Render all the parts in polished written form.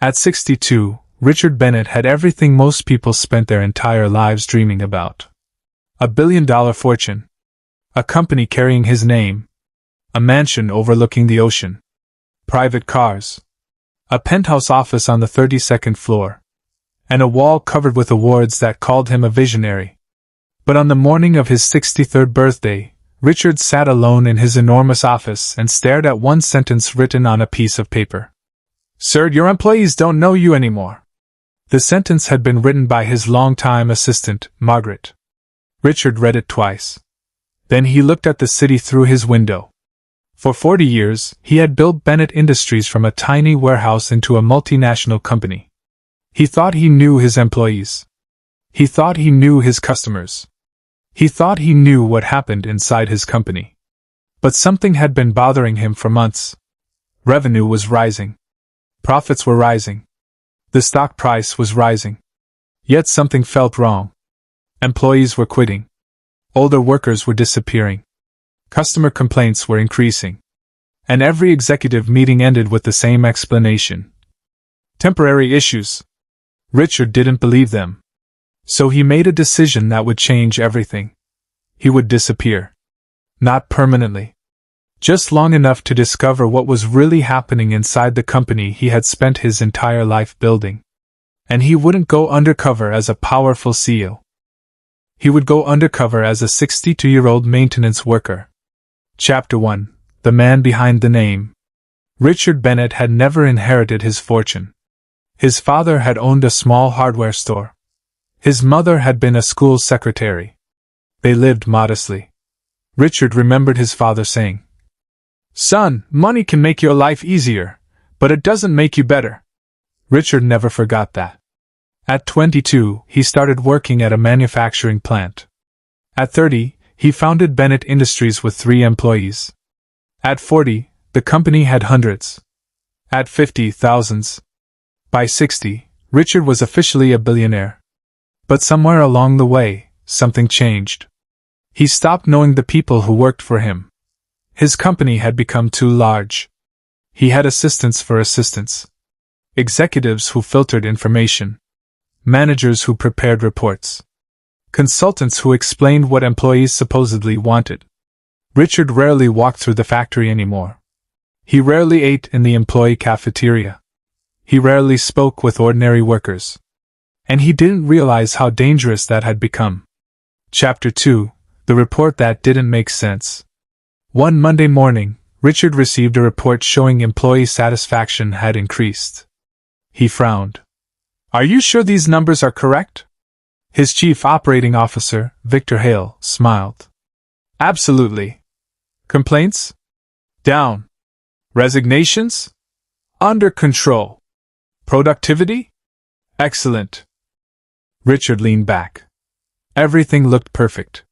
At 62, Richard Bennett had everything most people spent their entire lives dreaming about. A billion-dollar fortune. A company carrying his name. A mansion overlooking the ocean. Private cars. A penthouse office on the 32nd floor. And a wall covered with awards that called him a visionary. But on the morning of his 63rd birthday, Richard sat alone in his enormous office and stared at one sentence written on a piece of paper. "Sir, your employees don't know you anymore." The sentence had been written by his longtime assistant, Margaret. Richard read it twice. Then he looked at the city through his window. For 40 years, he had built Bennett Industries from a tiny warehouse into a multinational company. He thought he knew his employees. He thought he knew his customers. He thought he knew what happened inside his company. But something had been bothering him for months. Revenue was rising. Profits were rising. The stock price was rising. Yet something felt wrong. Employees were quitting. Older workers were disappearing. Customer complaints were increasing. And every executive meeting ended with the same explanation. Temporary issues. Richard didn't believe them. So he made a decision that would change everything. He would disappear. Not permanently. Just long enough to discover what was really happening inside the company he had spent his entire life building. And he wouldn't go undercover as a powerful CEO. He would go undercover as a 62-year-old maintenance worker. Chapter 1. The Man Behind the Name. Richard Bennett had never inherited his fortune. His father had owned a small hardware store. His mother had been a school secretary. They lived modestly. Richard remembered his father saying, "Son, money can make your life easier, but it doesn't make you better." Richard never forgot that. At 22, he started working at a manufacturing plant. At 30, he founded Bennett Industries with 3 employees. At 40, the company had hundreds. At 50, thousands. By 60, Richard was officially a billionaire. But somewhere along the way, something changed. He stopped knowing the people who worked for him. His company had become too large. He had assistants for assistants. Executives who filtered information. Managers who prepared reports. Consultants who explained what employees supposedly wanted. Richard rarely walked through the factory anymore. He rarely ate in the employee cafeteria. He rarely spoke with ordinary workers. And he didn't realize how dangerous that had become. Chapter 2. The Report That Didn't Make Sense. One Monday morning, Richard received a report showing employee satisfaction had increased. He frowned. "Are you sure these numbers are correct?" His chief operating officer, Victor Hale, smiled. "Absolutely." "Complaints?" "Down." "Resignations?" "Under control." "Productivity?" "Excellent." Richard leaned back. Everything looked perfect.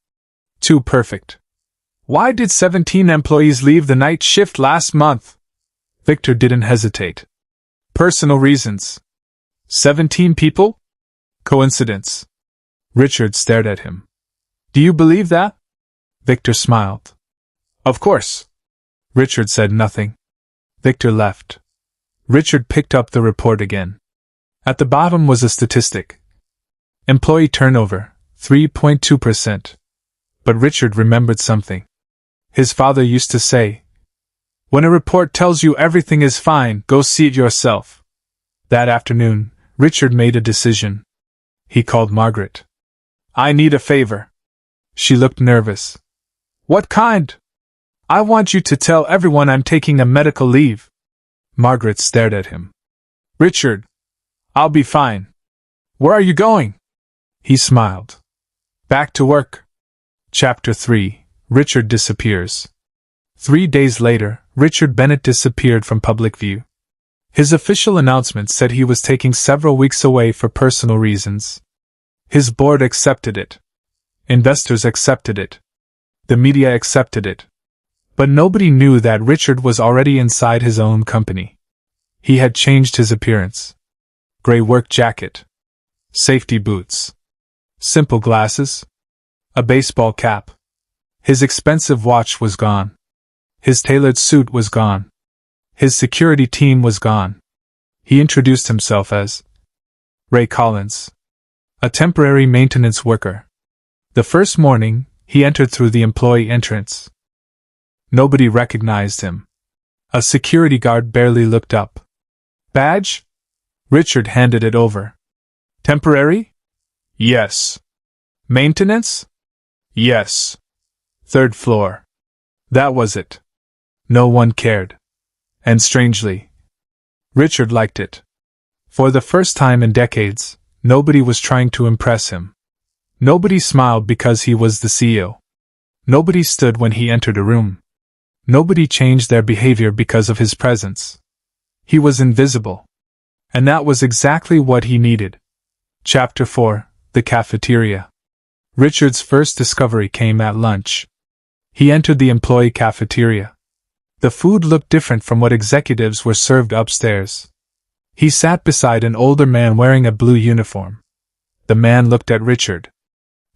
Too perfect. "Why did 17 employees leave the night shift last month?" Victor didn't hesitate. "Personal reasons." 17 people? Coincidence. Richard stared at him. "Do you believe that?" Victor smiled. "Of course." Richard said nothing. Victor left. Richard picked up the report again. At the bottom was a statistic. Employee turnover, 3.2%. But Richard remembered something. His father used to say, "When a report tells you everything is fine, go see it yourself." That afternoon, Richard made a decision. He called Margaret. "I need a favor." She looked nervous. "What kind?" "I want you to tell everyone I'm taking a medical leave." Margaret stared at him. "Richard, I'll be fine." "Where are you going?" He smiled. "Back to work." Chapter 3. Richard disappears. 3 days later, Richard Bennett disappeared from public view. His official announcement said he was taking several weeks away for personal reasons. His board accepted it. Investors accepted it. The media accepted it. But nobody knew that Richard was already inside his own company. He had changed his appearance. Gray work jacket. Safety boots. Simple glasses. A baseball cap. His expensive watch was gone. His tailored suit was gone. His security team was gone. He introduced himself as Ray Collins, a temporary maintenance worker. The first morning, he entered through the employee entrance. Nobody recognized him. A security guard barely looked up. Badge? Richard handed it over. Temporary? Yes. Maintenance? Yes. Third floor. That was it. No one cared. And strangely, Richard liked it. For the first time in decades, nobody was trying to impress him. Nobody smiled because he was the CEO. Nobody stood when he entered a room. Nobody changed their behavior because of his presence. He was invisible. And that was exactly what he needed. Chapter 4: The Cafeteria. Richard's first discovery came at lunch. He entered the employee cafeteria. The food looked different from what executives were served upstairs. He sat beside an older man wearing a blue uniform. The man looked at Richard.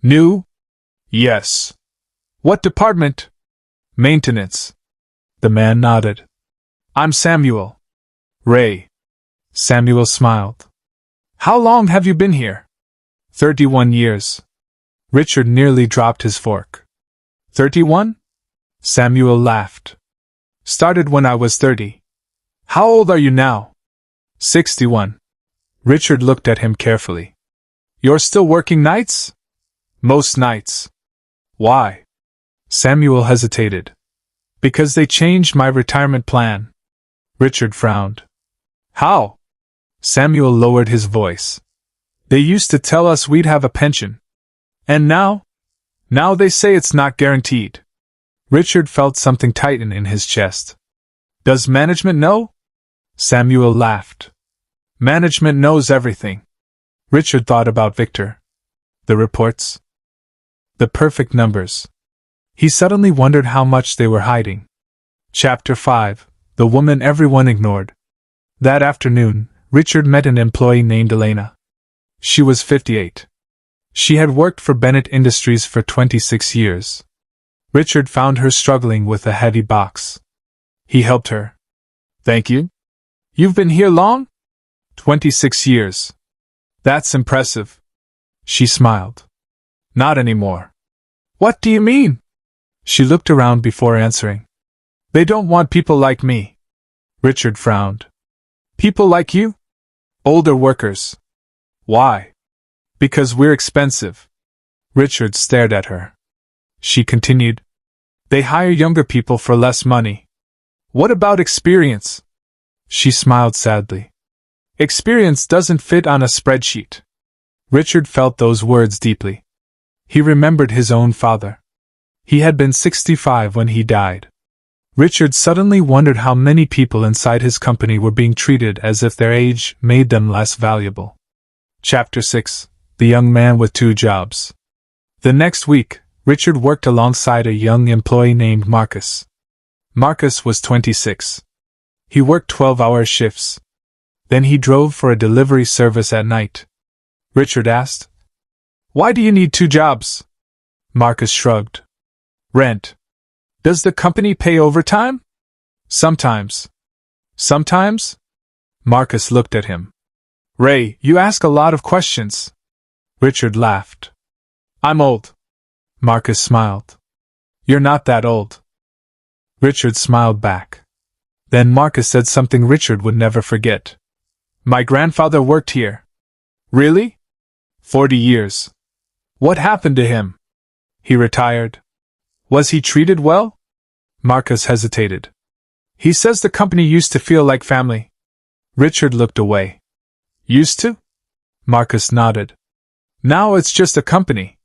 New? Yes. What department? Maintenance. The man nodded. I'm Samuel. Ray. Samuel smiled. How long have you been here? 31 years. Richard nearly dropped his fork. 31? Samuel laughed. Started when I was 30. How old are you now? 61. Richard looked at him carefully. You're still working nights? Most nights. Why? Samuel hesitated. Because they changed my retirement plan. Richard frowned. How? Samuel lowered his voice. They used to tell us we'd have a pension. And now? Now they say it's not guaranteed. Richard felt something tighten in his chest. Does management know? Samuel laughed. Management knows everything. Richard thought about Victor. The reports. The perfect numbers. He suddenly wondered how much they were hiding. Chapter 5: The Woman Everyone Ignored. That afternoon, Richard met an employee named Elena. She was 58. She had worked for Bennett Industries for 26 years. Richard found her struggling with a heavy box. He helped her. Thank you. You've been here long? 26 years. That's impressive. She smiled. Not anymore. What do you mean? She looked around before answering. They don't want people like me. Richard frowned. People like you? Older workers. Why? Because we're expensive. Richard stared at her. She continued. They hire younger people for less money. What about experience? She smiled sadly. Experience doesn't fit on a spreadsheet. Richard felt those words deeply. He remembered his own father. He had been 65 when he died. Richard suddenly wondered how many people inside his company were being treated as if their age made them less valuable. Chapter 6: The Young Man with Two Jobs. The next week, Richard worked alongside a young employee named Marcus. Marcus was 26. He worked 12-hour shifts. Then he drove for a delivery service at night. Richard asked, Why do you need two jobs? Marcus shrugged. Rent. Does the company pay overtime? Sometimes. Sometimes? Marcus looked at him. Ray, you ask a lot of questions. Richard laughed. I'm old. Marcus smiled. You're not that old. Richard smiled back. Then Marcus said something Richard would never forget. My grandfather worked here. Really? 40 years. What happened to him? He retired. Was he treated well? Marcus hesitated. He says the company used to feel like family. Richard looked away. Used to? Marcus nodded. Now it's just a company.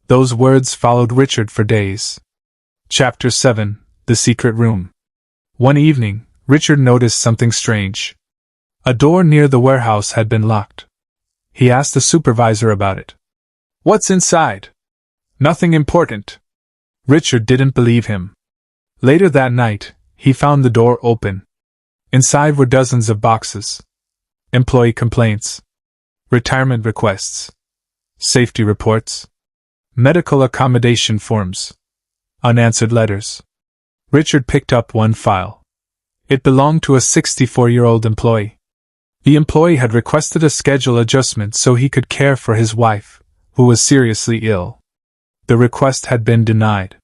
Those words followed Richard for days. Chapter 7: The Secret Room. One evening, Richard noticed something strange. A door near the warehouse had been locked. He asked the supervisor about it. What's inside? Nothing important. Richard didn't believe him. Later that night, he found the door open. Inside were dozens of boxes. Employee complaints. Retirement requests. Safety reports. Medical accommodation forms. Unanswered letters. Richard picked up one file. It belonged to a 64-year-old employee. The employee had requested a schedule adjustment so he could care for his wife, who was seriously ill. The request had been denied.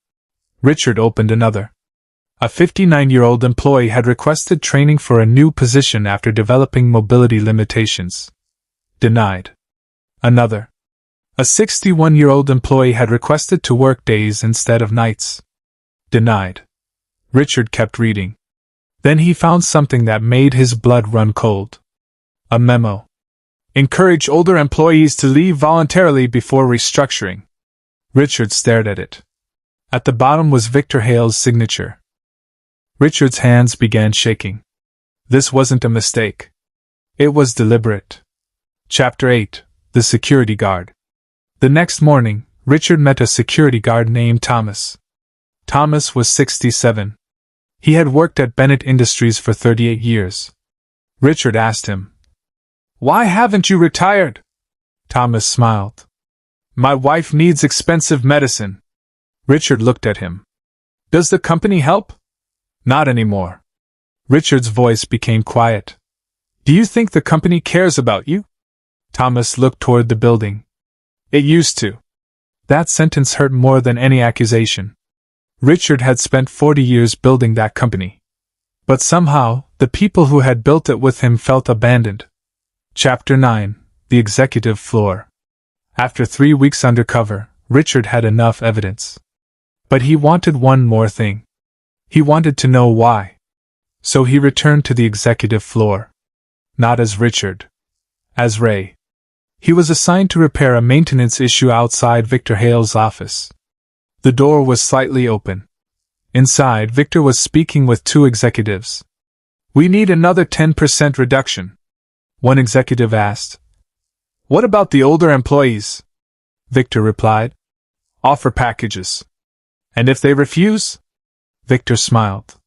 Richard opened another. A 59-year-old employee had requested training for a new position after developing mobility limitations. Denied. Another. A 61-year-old employee had requested to work days instead of nights. Denied. Richard kept reading. Then he found something that made his blood run cold. A memo. Encourage older employees to leave voluntarily before restructuring. Richard stared at it. At the bottom was Victor Hale's signature. Richard's hands began shaking. This wasn't a mistake. It was deliberate. Chapter 8. The Security Guard. The next morning, Richard met a security guard named Thomas. Thomas was 67. He had worked at Bennett Industries for 38 years. Richard asked him, "Why haven't you retired?" Thomas smiled. "My wife needs expensive medicine." Richard looked at him. "Does the company help?" "Not anymore." Richard's voice became quiet. "Do you think the company cares about you?" Thomas looked toward the building. "It used to." That sentence hurt more than any accusation. Richard had spent 40 years building that company. But somehow, the people who had built it with him felt abandoned. Chapter 9. The Executive Floor. After 3 weeks undercover, Richard had enough evidence. But he wanted one more thing. He wanted to know why. So he returned to the executive floor. Not as Richard. As Ray. He was assigned to repair a maintenance issue outside Victor Hale's office. The door was slightly open. Inside, Victor was speaking with 2 executives. "We need another 10% reduction." One executive asked, "What about the older employees?" Victor replied, "Offer packages." "And if they refuse?" Victor smiled.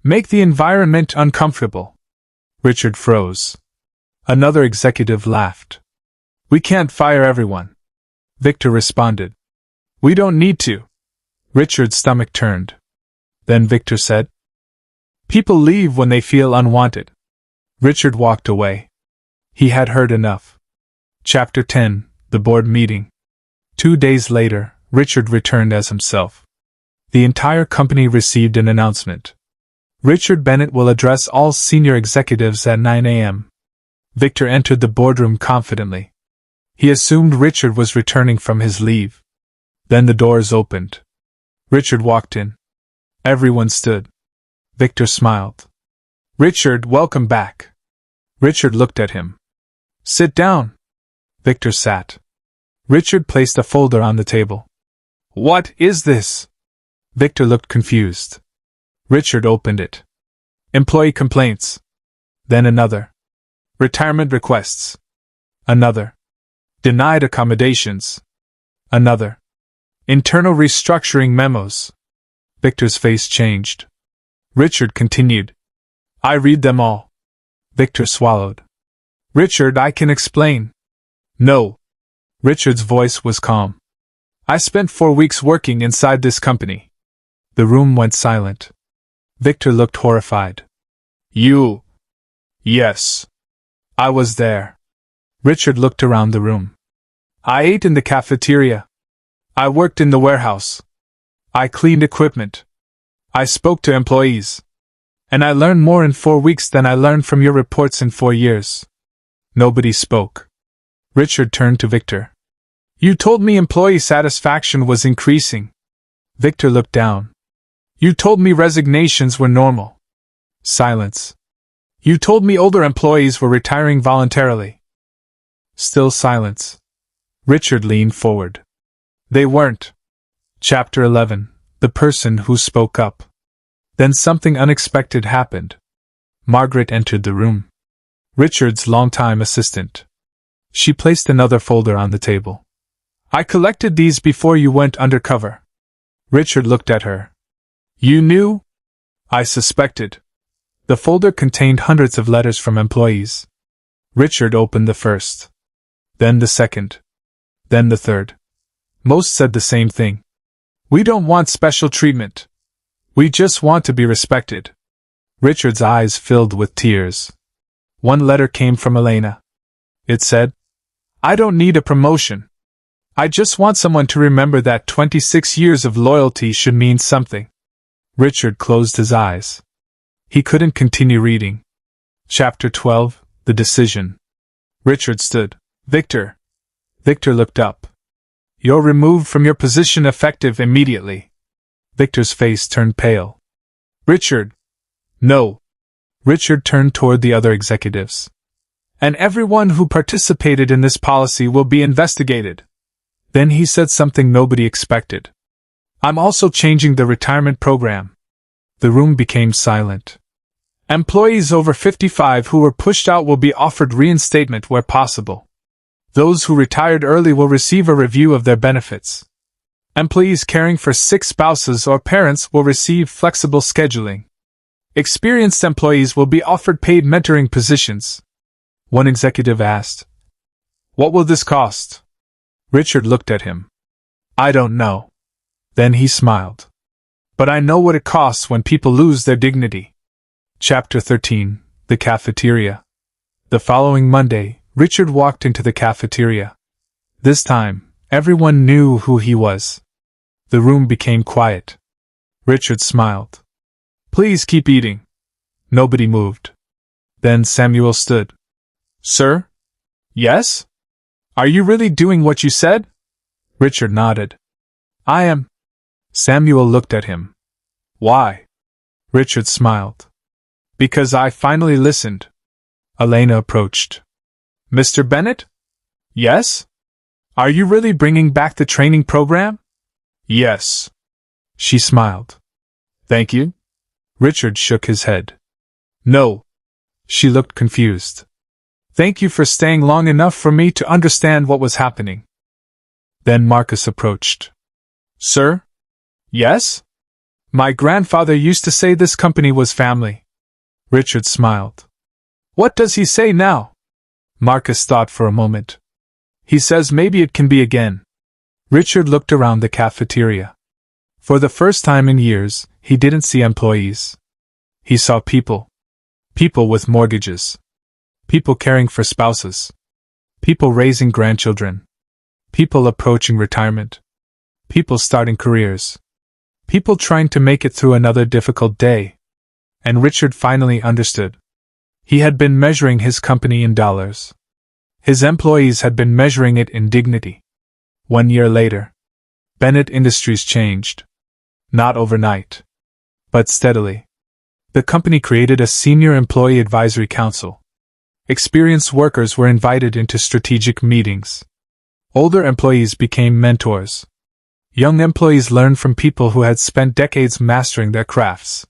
"Make the environment uncomfortable." Richard froze. Another executive laughed. "We can't fire everyone." Victor responded, "We don't need to." Richard's stomach turned. Then Victor said, "People leave when they feel unwanted." Richard walked away. He had heard enough. Chapter 10. The Board Meeting. 2 days later, Richard returned as himself. The entire company received an announcement. Richard Bennett will address all senior executives at 9 a.m. Victor entered the boardroom confidently. He assumed Richard was returning from his leave. Then the doors opened. Richard walked in. Everyone stood. Victor smiled. "Richard, welcome back." Richard looked at him. "Sit down." Victor sat. Richard placed a folder on the table. "What is this?" Victor looked confused. Richard opened it. "Employee complaints." Then another. "Retirement requests." Another. "Denied accommodations." Another. "Internal restructuring memos." Victor's face changed. Richard continued. "I read them all." Victor swallowed. "Richard, I can explain." "No." Richard's voice was calm. "I spent 4 weeks working inside this company." The room went silent. Victor looked horrified. "You?" "Yes. I was there." Richard looked around the room. "I ate in the cafeteria. I worked in the warehouse. I cleaned equipment. I spoke to employees. And I learned more in 4 weeks than I learned from your reports in 4 years." Nobody spoke. Richard turned to Victor. "You told me employee satisfaction was increasing." Victor looked down. "You told me resignations were normal." Silence. "You told me older employees were retiring voluntarily." Still silence. Richard leaned forward. "They weren't." Chapter 11. The Person Who Spoke Up. Then something unexpected happened. Margaret entered the room. Richard's longtime assistant. She placed another folder on the table. "I collected these before you went undercover." Richard looked at her. "You knew?" "I suspected." The folder contained hundreds of letters from employees. Richard opened the first. Then the second. Then the third. Most said the same thing. "We don't want special treatment. We just want to be respected." Richard's eyes filled with tears. One letter came from Elena. It said, "I don't need a promotion. I just want someone to remember that 26 years of loyalty should mean something." Richard closed his eyes. He couldn't continue reading. Chapter 12, The Decision. Richard stood. "Victor." Victor looked up. "You're removed from your position effective immediately." Victor's face turned pale. "Richard." "No." Richard turned toward the other executives. "And everyone who participated in this policy will be investigated." Then he said something nobody expected. "I'm also changing the retirement program." The room became silent. "Employees over 55 who were pushed out will be offered reinstatement where possible. Those who retired early will receive a review of their benefits. Employees caring for sick spouses or parents will receive flexible scheduling. Experienced employees will be offered paid mentoring positions." One executive asked, "What will this cost?" Richard looked at him. "I don't know." Then he smiled. "But I know what it costs when people lose their dignity." Chapter 13, The Cafeteria. The following Monday, Richard walked into the cafeteria. This time, everyone knew who he was. The room became quiet. Richard smiled. "Please keep eating." Nobody moved. Then Samuel stood. "Sir?" "Yes? Are you really doing what you said?" Richard nodded. "I am." Samuel looked at him. "Why?" Richard smiled. "Because I finally listened." Elena approached. "Mr. Bennett?" "Yes?" "Are you really bringing back the training program?" "Yes." She smiled. "Thank you?" Richard shook his head. "No." She looked confused. "Thank you for staying long enough for me to understand what was happening." Then Marcus approached. "Sir?" "Yes?" "My grandfather used to say this company was family." Richard smiled. "What does he say now?" Marcus thought for a moment. "He says maybe it can be again." Richard looked around the cafeteria. For the first time in years, he didn't see employees. He saw people. People with mortgages. People caring for spouses. People raising grandchildren. People approaching retirement. People starting careers. People trying to make it through another difficult day. And Richard finally understood. He had been measuring his company in dollars. His employees had been measuring it in dignity. 1 year later, Bennett Industries changed. Not overnight, but steadily. The company created a senior employee advisory council. Experienced workers were invited into strategic meetings. Older employees became mentors. Young employees learned from people who had spent decades mastering their crafts.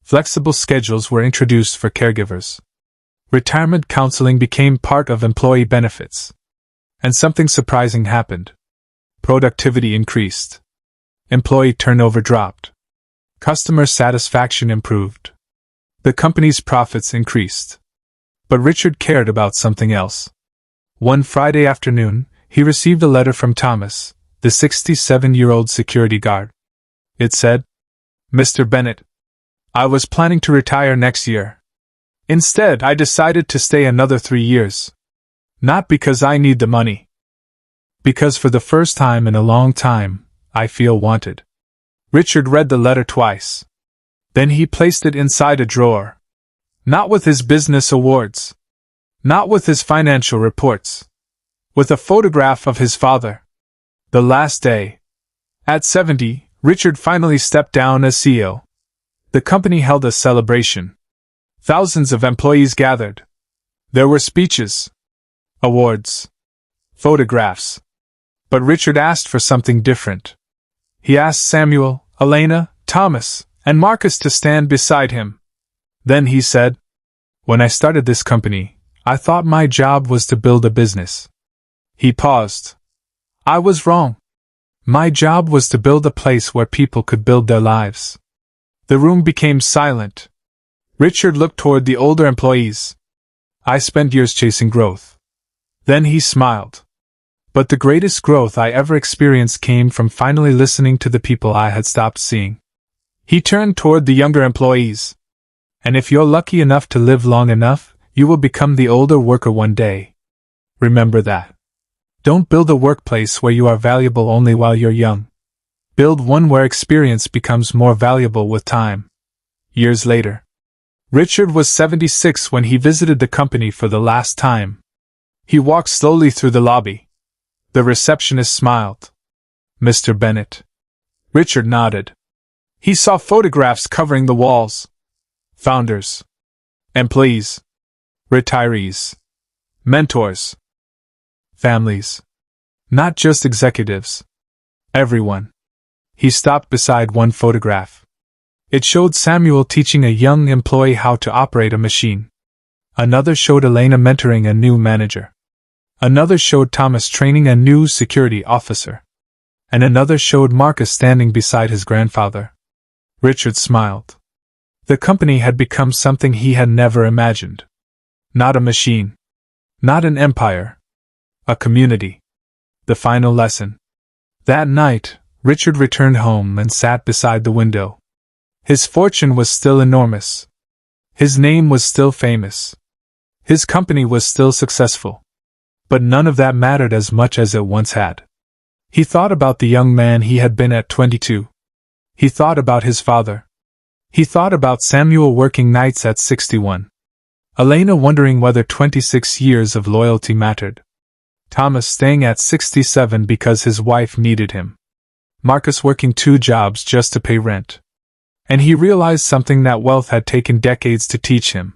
Flexible schedules were introduced for caregivers. Retirement counseling became part of employee benefits. And something surprising happened. Productivity increased. Employee turnover dropped. Customer satisfaction improved. The company's profits increased. But Richard cared about something else. One Friday afternoon, he received a letter from Thomas, the 67-year-old security guard. It said, "Mr. Bennett, I was planning to retire next year. Instead, I decided to stay another 3 years. Not because I need the money. Because for the first time in a long time, I feel wanted." Richard read the letter twice. Then he placed it inside a drawer. Not with his business awards. Not with his financial reports. With a photograph of his father. The last day. At 70, Richard finally stepped down as CEO. The company held a celebration. Thousands of employees gathered. There were speeches. Awards. Photographs. But Richard asked for something different. He asked Samuel, Elena, Thomas, and Marcus to stand beside him. Then he said, "When I started this company, I thought my job was to build a business." He paused. "I was wrong. My job was to build a place where people could build their lives." The room became silent. Richard looked toward the older employees. "I spent years chasing growth." Then he smiled. "But the greatest growth I ever experienced came from finally listening to the people I had stopped seeing." He turned toward the younger employees. "And if you're lucky enough to live long enough, You will become the older worker one day. Remember that. Don't build a workplace where you are valuable only while you're young. Build one where experience becomes more valuable with time. Years later, Richard was 76 when he visited the company for the last time. He walked slowly through the lobby. The receptionist smiled. "Mr. Bennett." Richard nodded. He saw photographs covering the walls. Founders, employees, retirees, mentors, families. Not just executives. Everyone. He stopped beside one photograph. It showed Samuel teaching a young employee how to operate a machine. Another showed Elena mentoring a new manager. Another showed Thomas training a new security officer. And another showed Marcus standing beside his grandfather. Richard smiled. The company had become something he had never imagined. Not a machine. Not an empire. A community. The final lesson. That night, Richard returned home and sat beside the window. His fortune was still enormous. His name was still famous. His company was still successful. But none of that mattered as much as it once had. He thought about the young man he had been at 22. He thought about his father. He thought about Samuel working nights at 61. Elena wondering whether 26 years of loyalty mattered. Thomas staying at 67 because his wife needed him. Marcus working 2 jobs just to pay rent. And he realized something that wealth had taken decades to teach him.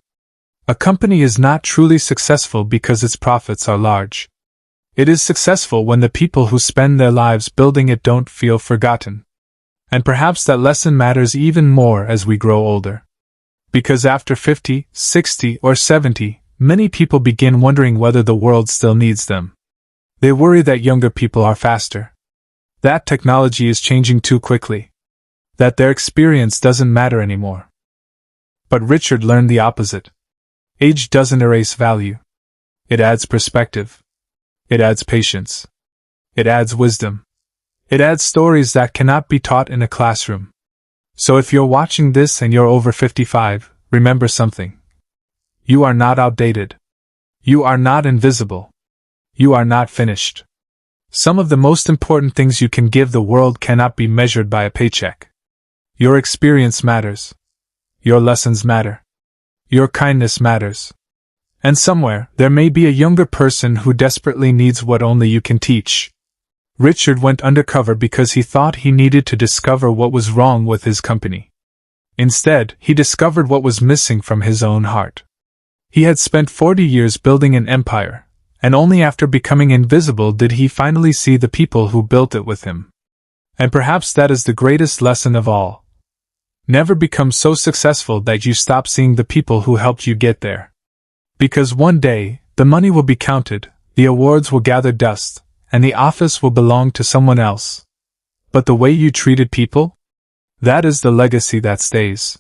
A company is not truly successful because its profits are large. It is successful when the people who spend their lives building it don't feel forgotten. And perhaps that lesson matters even more as we grow older. Because after 50, 60, or 70, many people begin wondering whether the world still needs them. They worry that younger people are faster. That technology is changing too quickly. That their experience doesn't matter anymore. But Richard learned the opposite. Age doesn't erase value. It adds perspective. It adds patience. It adds wisdom. It adds stories that cannot be taught in a classroom. So if you're watching this and you're over 55, remember something. You are not outdated. You are not invisible. You are not finished. Some of the most important things you can give the world cannot be measured by a paycheck. Your experience matters. Your lessons matter. Your kindness matters. And somewhere, there may be a younger person who desperately needs what only you can teach. Richard went undercover because he thought he needed to discover what was wrong with his company. Instead, he discovered what was missing from his own heart. He had spent 40 years building an empire, and only after becoming invisible did he finally see the people who built it with him. And perhaps that is the greatest lesson of all. Never become so successful that you stop seeing the people who helped you get there. Because one day, the money will be counted, the awards will gather dust, and the office will belong to someone else. But the way you treated people? That is the legacy that stays.